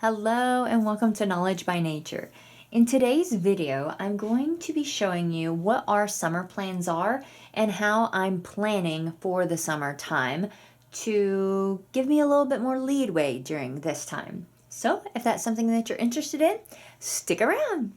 Hello and welcome to Knowledge by Nature. In today's video, I'm going to be showing you what our summer plans are and how I'm planning for the summer time to give me a little bit more leeway during this time. So if that's something that you're interested in, stick around.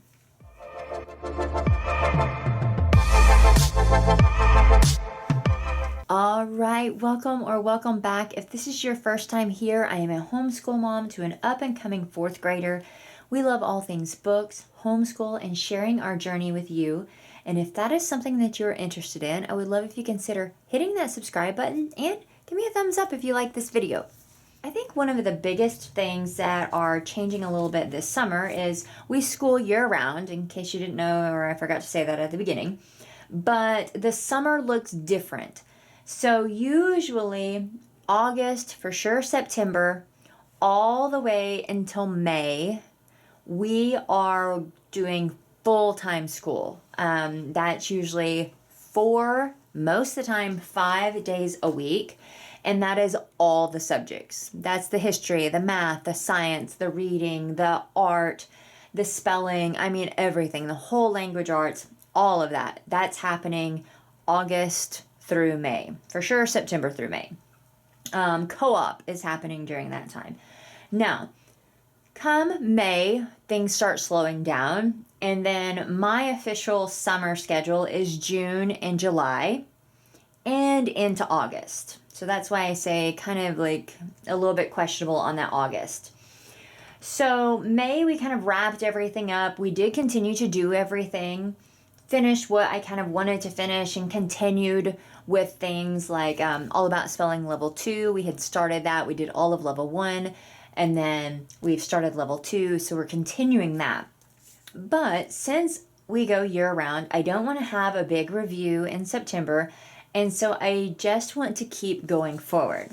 All right, welcome back. If this is your first time here, I am a homeschool mom to an up and coming fourth grader. We love all things books, homeschool, and sharing our journey with you. And if that is something that you're interested in, I would love if you consider hitting that subscribe button and give me a thumbs up if you like this video. I think one of the biggest things that are changing a little bit this summer is we school year round, in case you didn't know or I forgot to say that at the beginning. But the summer looks different. So usually August, for sure September, all the way until May, we are doing full-time school. That's usually most of the time, 5 days a week. And that is all the subjects. That's the history, the math, the science, the reading, the art, the spelling, everything, the whole language arts, all of that. That's happening August through May. For sure, September through May. Co-op is happening during that time. Now, come May, things start slowing down. And then my official summer schedule is June and July and into August. So that's why I say kind of like a little bit questionable on that August. So May, we kind of wrapped everything up. We did continue to do everything, finished what I kind of wanted to finish, and continued with things like all about spelling level 2. We had started that. We did all of level 1, and then we've started level 2, so we're continuing that. But since we go year round, I don't want to have a big review in September, and so I just want to keep going forward.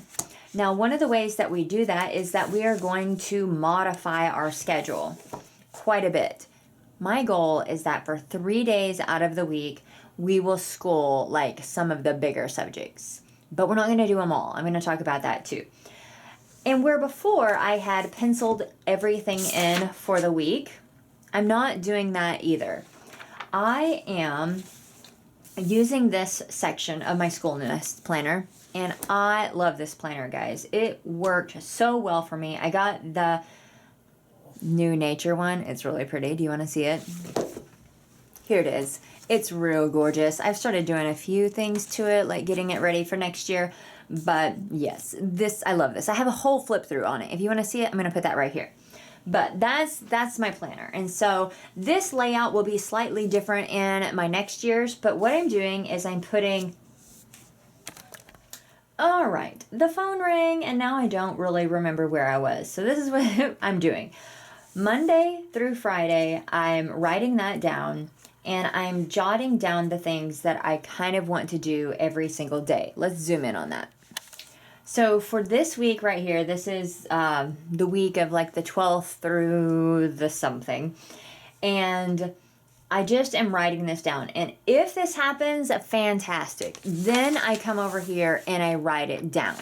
Now, one of the ways that we do that is that we are going to modify our schedule quite a bit. My goal is that for 3 days out of the week, we will school like some of the bigger subjects. But we're not going to do them all. I'm going to talk about that too. And where before I had penciled everything in for the week, I'm not doing that either. I am using this section of my school nest planner, and I love this planner, guys. It worked so well for me. I got the new nature one. It's really pretty. Do you want to see it? Here it is. It's real gorgeous. I've started doing a few things to it, like getting it ready for next year. But yes, I love this. I have a whole flip through on it. If you want to see it, I'm going to put that right here. But that's my planner. And so this layout will be slightly different in my next year's. But what I'm doing is I'm putting... All right, the phone rang, and now I don't really remember where I was. So this is what I'm doing. Monday through Friday, I'm writing that down, and I'm jotting down the things that I kind of want to do every single day. Let's zoom in on that. So for this week right here, this is the week of like the 12th through the something. And I just am writing this down. And if this happens, fantastic. Then I come over here and I write it down.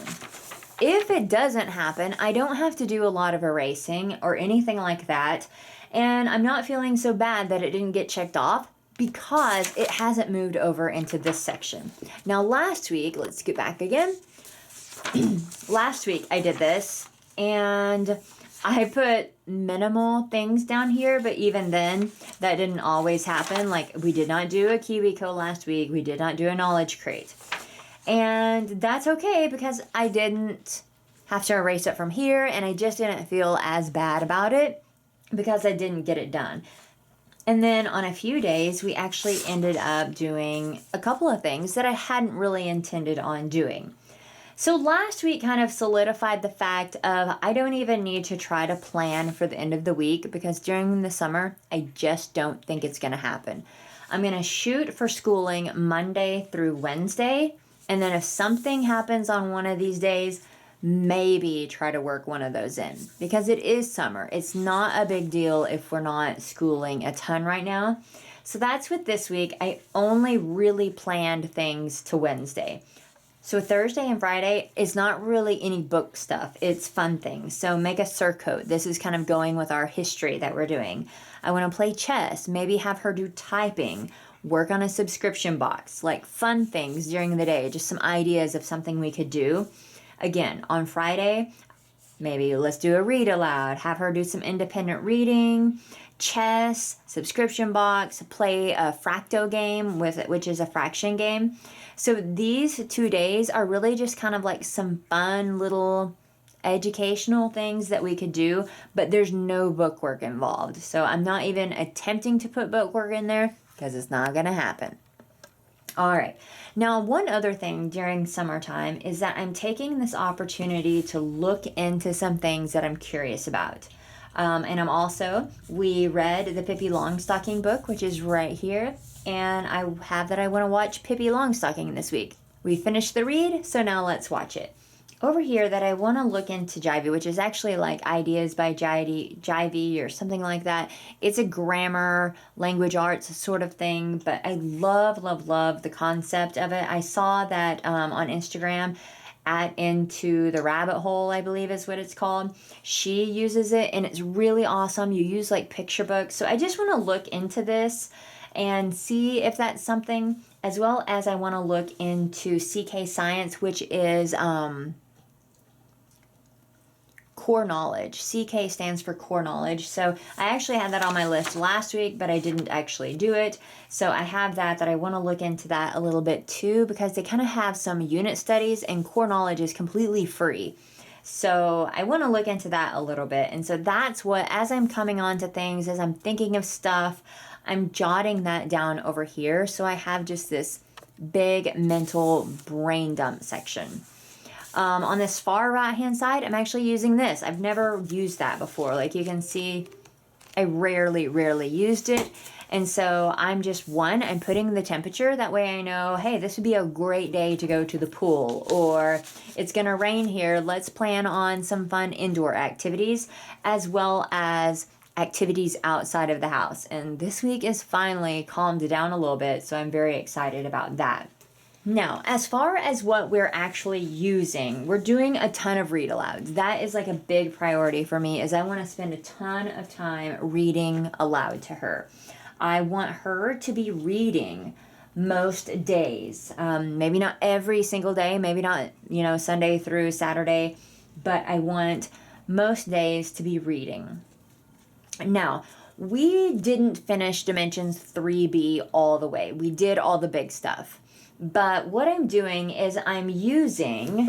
If it doesn't happen, I don't have to do a lot of erasing or anything like that. And I'm not feeling so bad that it didn't get checked off because it hasn't moved over into this section. Now last week, let's get back again. Last week I did this and I put minimal things down here, but even then that didn't always happen. Like we did not do a KiwiCo last week. We did not do a knowledge crate. And that's okay because I didn't have to erase it from here, and I just didn't feel as bad about it because I didn't get it done. And then on a few days, we actually ended up doing a couple of things that I hadn't really intended on doing. So last week kind of solidified the fact of I don't even need to try to plan for the end of the week because during the summer, I just don't think it's going to happen. I'm going to shoot for schooling Monday through Wednesday. And then if something happens on one of these days, maybe try to work one of those in. Because it is summer. It's not a big deal if we're not schooling a ton right now. So that's with this week. I only really planned things to Wednesday. So Thursday and Friday is not really any book stuff. It's fun things. So make a surcoat. This is kind of going with our history that we're doing. I want to play chess. Maybe have her do typing. Work on a subscription box. Like fun things during the day. Just some ideas of something we could do. Again, on Friday, maybe let's do a read aloud. Have her do some independent reading. Chess, subscription box, play a fracto game which is a fraction game. So these 2 days are really just kind of like some fun little educational things that we could do, but there's no bookwork involved. So I'm not even attempting to put bookwork in there because it's not going to happen. All right. Now, one other thing during summertime is that I'm taking this opportunity to look into some things that I'm curious about. And we read the Pippi Longstocking book, which is right here. And I have that I want to watch Pippi Longstocking this week. We finished the read, so now let's watch it. Over here that I want to look into Jivey, which is actually like Ideas by Jivey or something like that. It's a grammar, language arts sort of thing, but I love, love, love the concept of it. I saw that on Instagram at Into the Rabbit Hole, I believe is what it's called. She uses it and it's really awesome. You use like picture books. So I just want to look into this and see if that's something, as well as I want to look into CK Science, which is core knowledge. CK stands for core knowledge. So I actually had that on my list last week, but I didn't actually do it. So I have that I want to look into that a little bit too, because they kind of have some unit studies and core knowledge is completely free. So I want to look into that a little bit. And so that's what, as I'm coming on to things, as I'm thinking of stuff, I'm jotting that down over here. So I have just this big mental brain dump section. On this far right hand side, I'm actually using this. I've never used that before. Like you can see, I rarely used it. And so I'm putting the temperature. That way I know, hey, this would be a great day to go to the pool, or it's going to rain here. Let's plan on some fun indoor activities as well as activities outside of the house. And this week is finally calmed down a little bit. So I'm very excited about that. Now, as far as what we're actually using, we're doing a ton of read alouds. That is like a big priority for me, is I want to spend a ton of time reading aloud to her. I want her to be reading most days. Maybe not every single day, maybe not, Sunday through Saturday, but I want most days to be reading. Now, we didn't finish Dimensions 3B all the way. We did all the big stuff. But what I'm doing is I'm using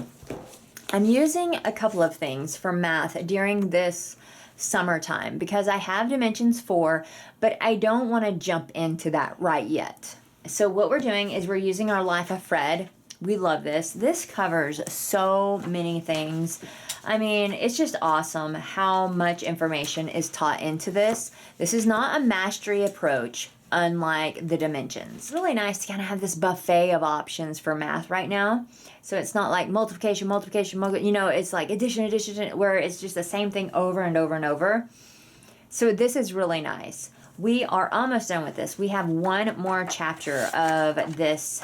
a couple of things for math during this summertime, because I have Dimensions 4, but I don't want to jump into that right yet. So what we're doing is we're using our Life of Fred. We love this. This covers so many things. I mean, it's just awesome how much information is taught into this. This is not a mastery approach, unlike the Dimensions. It's really nice to kind of have this buffet of options for math right now. So it's not like multiplication, it's like addition, where it's just the same thing over and over and over. So this is really nice. We are almost done with this. We have one more chapter of this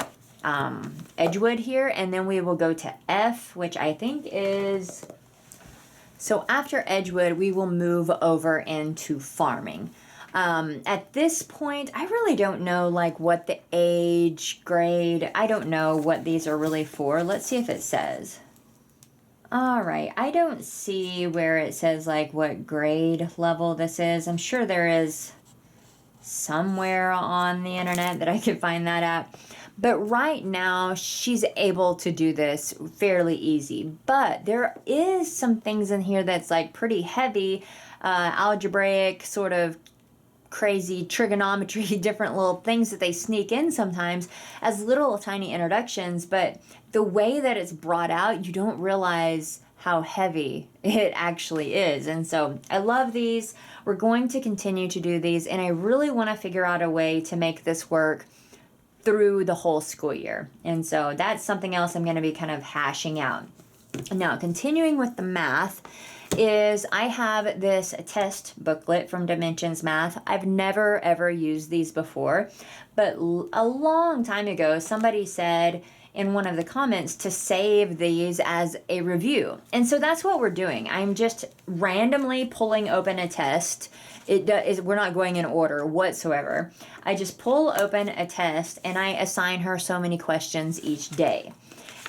Edgewood here, and then we will go to F, which I think is... So after Edgewood, we will move over into farming. At this point, I really don't know what the age, grade, I don't know what these are really for. Let's see if it says. All right, I don't see where it says what grade level this is. I'm sure there is somewhere on the internet that I could find that at. But right now, she's able to do this fairly easy. But there is some things in here that's pretty heavy, algebraic, sort of crazy trigonometry, different little things that they sneak in sometimes as little tiny introductions, but the way that it's brought out, you don't realize how heavy it actually is. And so I love these. We're going to continue to do these, and I really want to figure out a way to make this work through the whole school year. And so that's something else I'm going to be kind of hashing out. Now, continuing with the math, is I have this test booklet from Dimensions Math. I've never ever used these before, but a long time ago somebody said in one of the comments to save these as a review. And so that's what we're doing. I'm just randomly pulling open a test. We're not going in order whatsoever. I just pull open a test and I assign her so many questions each day.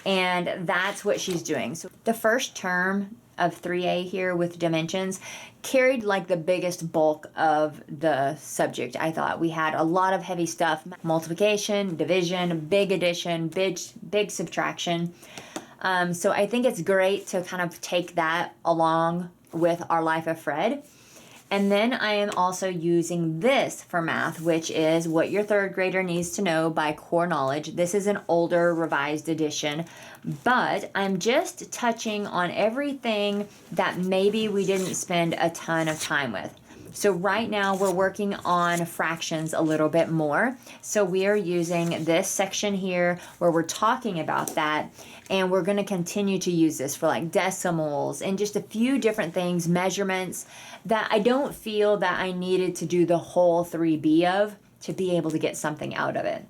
And that's what she's doing. So the first term of 3A here with dimensions carried like the biggest bulk of the subject. I thought we had a lot of heavy stuff: multiplication, division, big addition, big subtraction. So I think it's great to kind of take that along with our Life of Fred. And then I am also using this for math, which is What Your Third Grader Needs to Know by Core Knowledge. This is an older revised edition, but I'm just touching on everything that maybe we didn't spend a ton of time with. So right now we're working on fractions a little bit more. So we are using this section here where we're talking about that, and we're going to continue to use this for like decimals and just a few different things, measurements that I don't feel that I needed to do the whole 3B of to be able to get something out of it.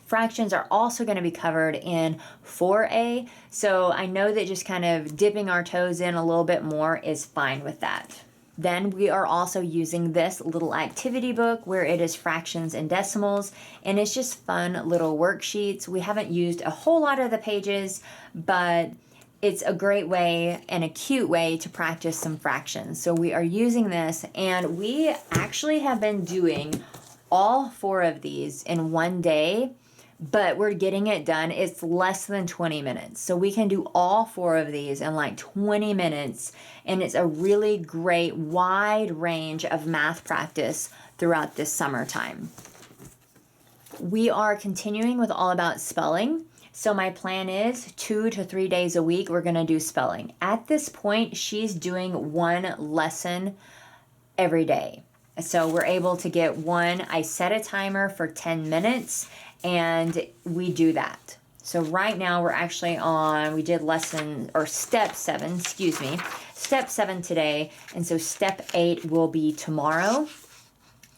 Fractions are also going to be covered in 4A, so I know that just kind of dipping our toes in a little bit more is fine with that. Then we are also using this little activity book where it is fractions and decimals, and it's just fun little worksheets. We haven't used a whole lot of the pages, but it's a great way and a cute way to practice some fractions. So we are using this, and we actually have been doing all 4 of these in one day, but we're getting it done. It's less than 20 minutes. So we can do all 4 of these in like 20 minutes, and it's a really great wide range of math practice throughout this summertime. We are continuing with All About Spelling. So my plan is 2 to 3 days a week we're going to do spelling. At this point, she's doing 1 lesson every day. So we're able to get 1. I set a timer for 10 minutes and we do that. So right now we're actually on, we did step 7 today. And so step 8 will be tomorrow.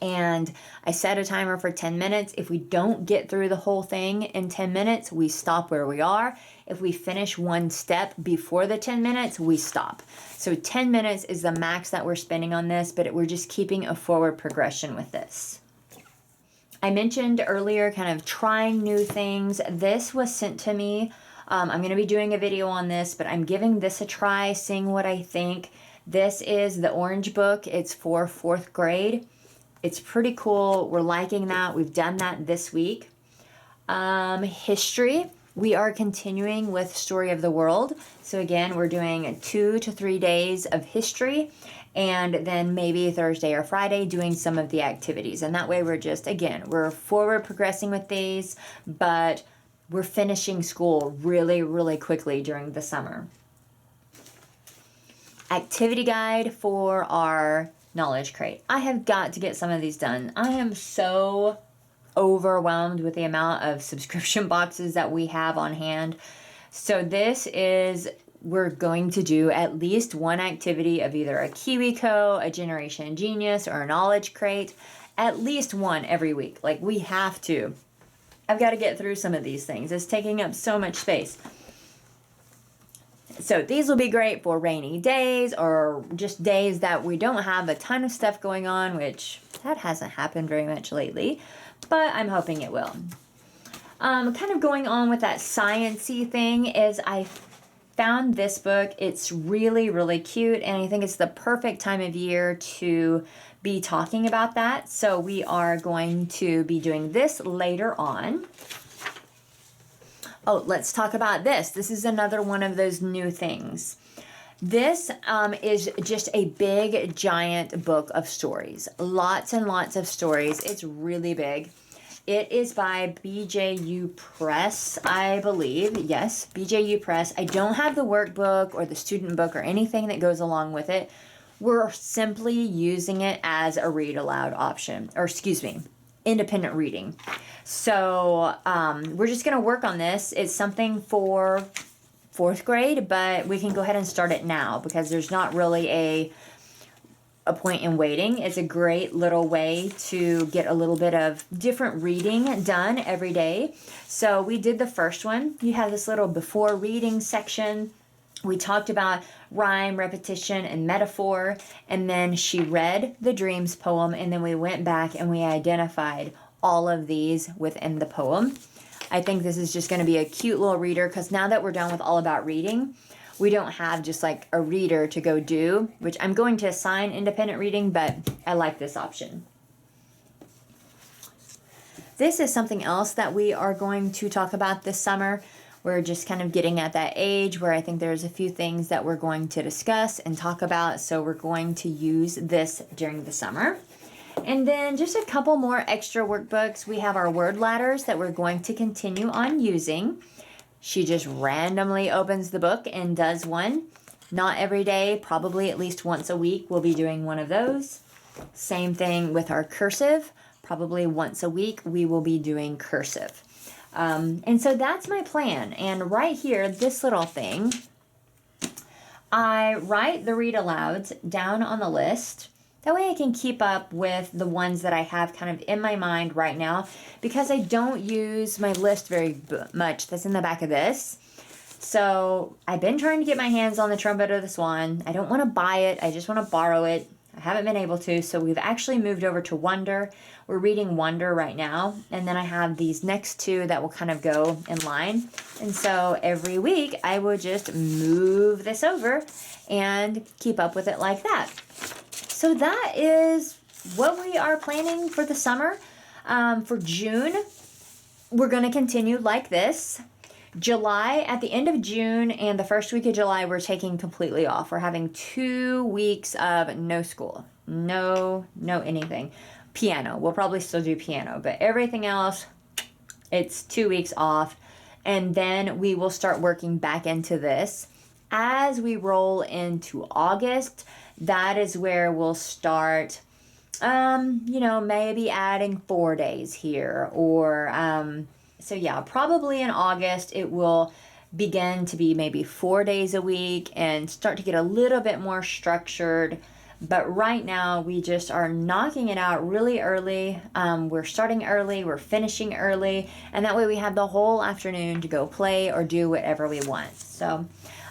And I set a timer for 10 minutes. If we don't get through the whole thing in 10 minutes, we stop where we are. If we finish 1 step before the 10 minutes, we stop. So 10 minutes is the max that we're spending on this, but we're just keeping a forward progression with this. I mentioned earlier kind of trying new things. This was sent to me. I'm going to be doing a video on this, but I'm giving this a try, seeing what I think. This is the orange book. It's for 4th grade. It's pretty cool. We're liking that. We've done that this week. History. We are continuing with Story of the World. So again, we're doing 2 to 3 days of history, and then maybe Thursday or Friday doing some of the activities. And that way we're forward progressing with these, but we're finishing school really, really quickly during the summer. Activity guide for our Knowledge Crate. I have got to get some of these done. I am so overwhelmed with the amount of subscription boxes that we have on hand. So we're going to do at least 1 activity of either a KiwiCo, a Generation Genius, or a Knowledge Crate. At least 1 every week. Like, we have to. I've got to get through some of these things. It's taking up so much space. So these will be great for rainy days or just days that we don't have a ton of stuff going on, which that hasn't happened very much lately, but I'm hoping it will. Kind of going on with that science-y thing is I found this book. It's really, really cute, and I think it's the perfect time of year to be talking about that. So we are going to be doing this later on. Oh, let's talk about this. This is another one of those new things. This is just a big, giant book of stories. Lots and lots of stories. It's really big. It is by BJU Press, I believe. Yes, BJU Press. I don't have the workbook or the student book or anything that goes along with it. We're simply using it as a read aloud option, independent reading. So we're just going to work on this. It's something for 4th grade, but we can go ahead and start it now because there's not really a A Point in Waiting. It's a great little way to get a little bit of different reading done every day. So we did the first one. You have this little before reading section. We talked about rhyme, repetition, and metaphor, and then she read the Dreams poem, and then we went back and we identified all of these within the poem. I think this is just going to be a cute little reader, because now that we're done with All About Reading, we don't have just like a reader to go do, which I'm going to assign independent reading, but I like this option. This is something else that we are going to talk about this summer. We're just kind of getting at that age where I think there's a few things that we're going to discuss and talk about. So we're going to use this during the summer. And then just a couple more extra workbooks. We have our word ladders that we're going to continue on using. She just randomly opens the book and does one. Not every day, probably at least once a week, we'll be doing one of those. Same thing with our cursive. Probably once a week, we will be doing cursive. And so that's my plan. And right here, this little thing, I write the read alouds down on the list. That way I can keep up with the ones that I have kind of in my mind right now, because I don't use my list very much. That's in the back of this. So I've been trying to get my hands on the Trumpet of the Swan. I don't want to buy it. I just want to borrow it. I haven't been able to, so we've actually moved over to Wonder. We're reading Wonder right now, and then I have these next two that will kind of go in line. And so every week I will just move this over and keep up with it like that. So that is what we are planning for the summer. For June, we're going to continue like this. July, at the end of June and the first week of July, we're taking completely off. We're having 2 weeks of no school. No anything. Piano. We'll probably still do piano, but everything else, it's 2 weeks off. And then we will start working back into this. As we roll into August, that is where we'll start, maybe adding 4 days here, or, so yeah, probably in August, it will begin to be maybe 4 days a week and start to get a little bit more structured. But right now, we just are knocking it out really early. We're starting early, we're finishing early, and that way we have the whole afternoon to go play or do whatever we want. So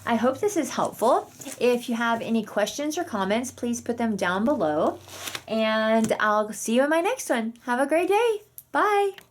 I hope this is helpful. If you have any questions or comments, please put them down below, and I'll see you in my next one. Have a great day. Bye.